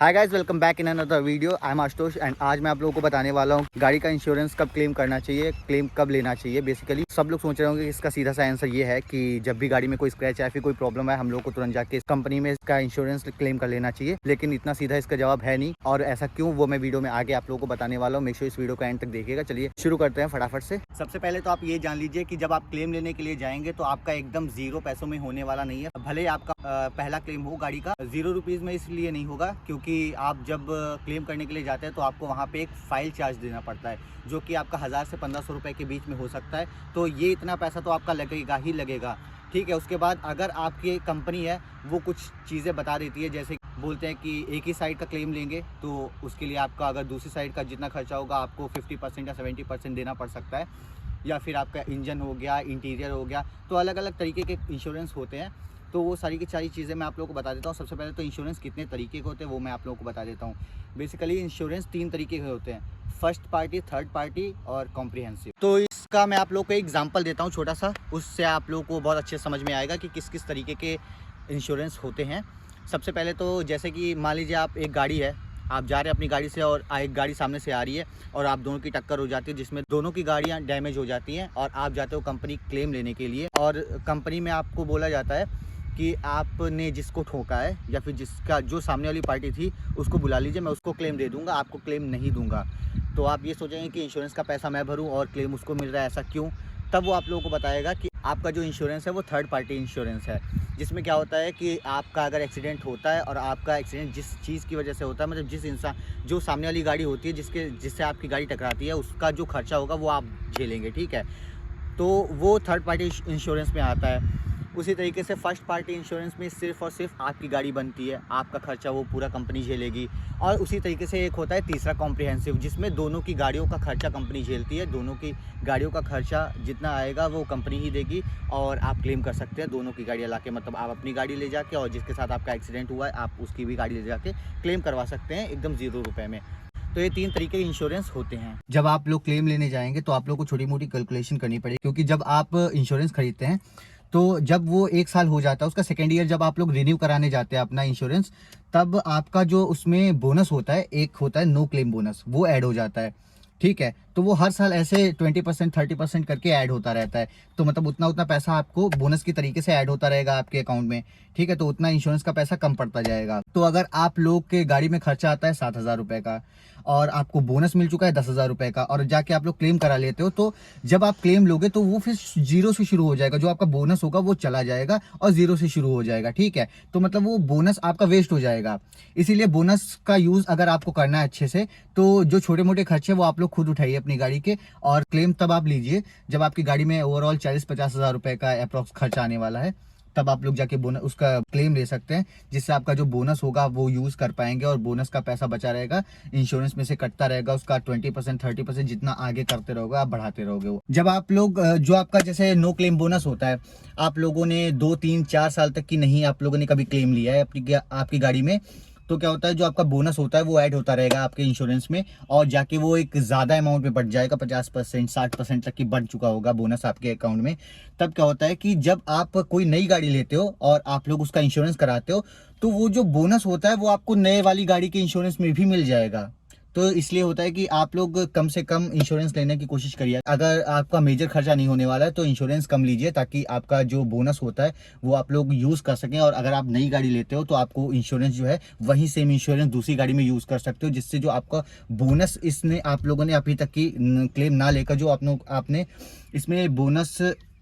Hi guys, welcome back in another video. I am Ashutosh and आज मैं आप लोगों को बताने वाला हूँ गाड़ी का इंश्योरेंस कब क्लेम करना चाहिए, क्लेम कब लेना चाहिए। बेसिकली सब लोग सोच रहे होंगे कि इसका सीधा सा आंसर ये है कि जब भी गाड़ी में कोई स्क्रैच या फिर कोई प्रॉब्लम है हम लोग को तुरंत जाके इस कंपनी में इसका इंश्योरेंस क्लेम कर लेना चाहिए। लेकिन इतना सीधा इसका जवाब है नहीं, और ऐसा क्यों वो मैं वीडियो में आगे आप लोगों को बताने वाला हूँ। मेक श्योर इस वीडियो का एंड तक देखिएगा। चलिए शुरू करते हैं फटाफट से। सबसे पहले तो आप ये जान लीजिए कि जब आप क्लेम लेने के लिए जाएंगे तो आपका एकदम जीरो पैसों में होने वाला नहीं है। भले ही आपका पहला क्लेम हो गाड़ी का, ₹0 में इसलिए नहीं होगा क्योंकि आप जब क्लेम करने के लिए जाते हैं तो आपको वहाँ पे एक फ़ाइल चार्ज देना पड़ता है, जो कि आपका 1000 से 1500 रुपये के बीच में हो सकता है। तो ये इतना पैसा तो आपका लगेगा ही लगेगा, ठीक है। उसके बाद अगर आपकी कंपनी है वो कुछ चीज़ें बता देती है, जैसे बोलते हैं कि एक ही साइड का क्लेम लेंगे तो उसके लिए आपका अगर दूसरी साइड का जितना खर्चा होगा आपको 50% या 70% देना पड़ सकता है, या फिर आपका इंजन हो गया, इंटीरियर हो गया। तो अलग अलग तरीके के इंश्योरेंस होते हैं, तो वो सारी की सारी चीज़ें मैं आप लोगों को बता देता हूँ। सबसे पहले तो इंश्योरेंस कितने तरीके के होते हैं वो मैं आप लोगों को बता देता हूँ। बेसिकली इंश्योरेंस 3 तरीके के होते हैं, फर्स्ट पार्टी, थर्ड पार्टी और कॉम्प्रिहेंसिव। तो इसका मैं आप लोगों को एग्जांपल देता हूँ छोटा सा, उससे आप लोगों को बहुत अच्छे समझ में आएगा कि किस किस तरीके के इंश्योरेंस होते हैं। सबसे पहले तो जैसे कि मान लीजिए आप एक गाड़ी है, आप जा रहे हैं अपनी गाड़ी से और एक गाड़ी सामने से आ रही है और आप दोनों की टक्कर हो जाती है, जिसमें दोनों की गाड़ियां डैमेज हो जाती हैं और आप जाते हो कंपनी क्लेम लेने के लिए। और कंपनी में आपको बोला जाता है कि आपने जिसको ठोका है या फिर जिसका जो सामने वाली पार्टी थी उसको बुला लीजिए, मैं उसको क्लेम दे दूंगा, आपको क्लेम नहीं दूंगा। तो आप ये सोचेंगे कि इंश्योरेंस का पैसा मैं भरूं और क्लेम उसको मिल रहा है, ऐसा क्यों? तब वो आप लोगों को बताएगा कि आपका जो इंश्योरेंस है वो थर्ड पार्टी इंश्योरेंस है, जिसमें क्या होता है कि आपका अगर एक्सीडेंट होता है और आपका एक्सीडेंट जिस चीज़ की वजह से होता है, मतलब जिस इंसान जो सामने वाली गाड़ी होती है जिससे आपकी गाड़ी टकराती है, उसका जो खर्चा होगा वो आप झेलेंगे, ठीक है। तो वो थर्ड पार्टी इंश्योरेंस में आता है। उसी तरीके से फर्स्ट पार्टी इंश्योरेंस में सिर्फ़ और सिर्फ आपकी गाड़ी बनती है, आपका खर्चा वो पूरा कंपनी झेलेगी। और उसी तरीके से एक होता है तीसरा कॉम्प्रिहेंसिव, जिसमें दोनों की गाड़ियों का खर्चा कंपनी झेलती है। दोनों की गाड़ियों का खर्चा जितना आएगा वो कंपनी ही देगी और आप क्लेम कर सकते हैं दोनों की गाड़ियाँ लाके। मतलब आप अपनी गाड़ी ले जाके और जिसके साथ आपका एक्सीडेंट हुआ है आप उसकी भी गाड़ी ले जाके क्लेम करवा सकते हैं एकदम ₹0 में। तो ये 3 तरीके के इंश्योरेंस होते हैं। जब आप लोग क्लेम लेने जाएंगे तो आप लोग को छोटी मोटी कैलकुलेशन करनी पड़ेगी, क्योंकि जब आप इंश्योरेंस खरीदते हैं तो जब वो 1 साल हो जाता है, उसका सेकेंड ईयर जब आप लोग रिन्यू कराने जाते हैं अपना इंश्योरेंस, तब आपका जो उसमें बोनस होता है, एक होता है नो क्लेम बोनस, वो ऐड हो जाता है, ठीक है। तो वो हर साल ऐसे 20% 30% करके ऐड होता रहता है। तो मतलब उतना उतना पैसा आपको बोनस की तरीके से ऐड होता रहेगा आपके अकाउंट में, ठीक है। तो उतना इंश्योरेंस का पैसा कम पड़ता जाएगा। तो अगर आप लोग के गाड़ी में खर्चा आता है 7,000 रुपये का और आपको बोनस मिल चुका है 10,000 रुपये का, और जाके आप लोग क्लेम करा लेते हो, तो जब आप क्लेम लोगे तो वो फिर जीरो से शुरू हो जाएगा। जो आपका बोनस होगा वो चला जाएगा और जीरो से शुरू हो जाएगा, ठीक है। तो मतलब वो बोनस आपका वेस्ट हो जाएगा। इसीलिए बोनस का यूज अगर आपको करना है अच्छे से, तो जो छोटे मोटे खर्चे वो आप लोग खुद उठाइए अपनी गाड़ी के, और क्लेम तब आप लीजिए जब आपकी गाड़ी में ओवरऑल 40-50 हज़ार रुपए का अप्रॉक्स खर्चा आने वाला है। तब आप लोग जाके बोनस उसका क्लेम ले सकते हैं, जिससे आपका जो बोनस होगा वो यूज कर पाएंगे और बोनस का पैसा बचा रहेगा, इंश्योरेंस में से कटता रहेगा। उसका 20% 30% जितना आगे करते रहोगे आप, बढ़ाते रहोगे। वो जब आप लोग जो आपका जैसे नो क्लेम बोनस होता है, आप लोगों ने 2-3-4 साल तक की नहीं आप लोगों ने कभी क्लेम लिया है आपकी गाड़ी में, तो क्या होता है जो आपका बोनस होता है वो ऐड होता रहेगा आपके इंश्योरेंस में, और जाके वो एक ज़्यादा अमाउंट में बढ़ जाएगा, 50% 60% तक की बढ़ चुका होगा बोनस आपके अकाउंट में। तब क्या होता है कि जब आप कोई नई गाड़ी लेते हो और आप लोग उसका इंश्योरेंस कराते हो, तो वो जो बोनस होता है वो आपको नए वाली गाड़ी के इंश्योरेंस में भी मिल जाएगा। तो इसलिए होता है कि आप लोग कम से कम इंश्योरेंस लेने की कोशिश करिए। अगर आपका मेजर खर्चा नहीं होने वाला है तो इंश्योरेंस कम लीजिए, ताकि आपका जो बोनस होता है वो आप लोग यूज़ कर सकें। और अगर आप नई गाड़ी लेते हो तो आपको इंश्योरेंस जो है वही सेम इंश्योरेंस दूसरी गाड़ी में यूज़ कर सकते हो, जिससे जो आपका बोनस इसने आप लोगों ने अभी तक की क्लेम ना लेकर जो आपने इसमें बोनस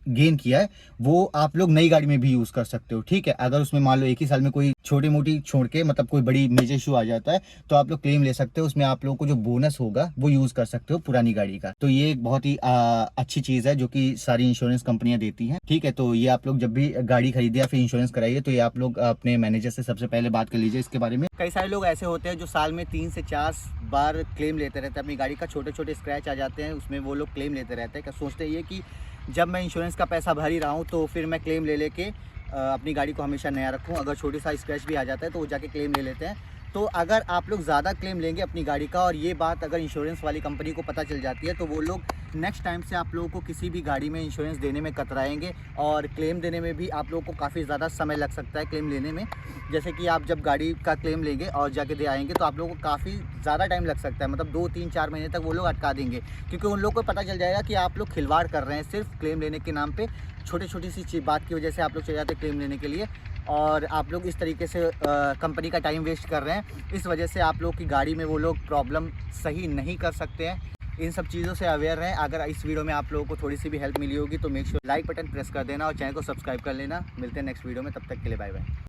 गेन किया है वो आप लोग नई गाड़ी में भी यूज़ कर सकते हो, ठीक है। अगर उसमें मान लो एक ही साल में कोई छोटी मोटी छोड़ के मतलब कोई बड़ी मेजर इशू आ जाता है तो आप लोग क्लेम ले सकते हो, उसमें आप लोगों को जो बोनस होगा वो यूज़ कर सकते हो पुरानी गाड़ी का। तो ये एक बहुत ही अच्छी चीज़ है जो कि सारी इंश्योरेंस कंपनियां देती हैं, ठीक है। तो ये आप लोग जब भी गाड़ी खरीदे या फिर इंश्योरेंस कराइए तो ये आप लोग अपने मैनेजर से सबसे पहले बात कर लीजिए इसके बारे में। कई सारे लोग ऐसे होते हैं जो साल में 3 से 4 बार क्लेम लेते रहते हैं अपनी गाड़ी का, छोटे छोटे स्क्रैच आ जाते हैं उसमें वो लोग क्लेम लेते रहते हैं। क्या सोचते ये कि जब मैं इंश्योरेंस का पैसा भर ही रहा हूँ तो फिर मैं क्लेम ले लेके अपनी गाड़ी को हमेशा नया रखूँ, अगर छोटी सा स्क्रैच भी आ जाता है तो वो जाके क्लेम ले लेते हैं। तो अगर आप लोग ज़्यादा क्लेम लेंगे अपनी गाड़ी का और ये बात अगर इंश्योरेंस वाली कंपनी को पता चल जाती है तो वो लोग नेक्स्ट टाइम से आप लोगों को किसी भी गाड़ी में इंश्योरेंस देने में कतराएंगे और क्लेम देने में भी आप लोगों को काफ़ी ज़्यादा समय लग सकता है क्लेम लेने में। जैसे कि आप जब गाड़ी का क्लेम लेंगे और जाके दे आएंगे तो आप लोगों को काफ़ी ज़्यादा टाइम लग सकता है, मतलब 2 3 4 महीने तक वो लोग अटका देंगे, क्योंकि उन लोगों को पता चल जाएगा कि आप लोग खिलवाड़ कर रहे हैं सिर्फ क्लेम लेने के नाम पे। छोटी सी चीज़ बात की वजह से आप लोग चले जाते हैं क्लेम लेने के लिए और आप लोग इस तरीके से कंपनी का टाइम वेस्ट कर रहे हैं। इस वजह से आप लोग की गाड़ी में वो लोग प्रॉब्लम सही नहीं कर सकते हैं। इन सब चीज़ों से अवेयर रहें। अगर इस वीडियो में आप लोगों को थोड़ी सी भी हेल्प मिली होगी तो make sure like button press कर देना और चैनल को सब्सक्राइब कर लेना। मिलते हैं नेक्स्ट वीडियो में, तब तक के लिए बाय बाय।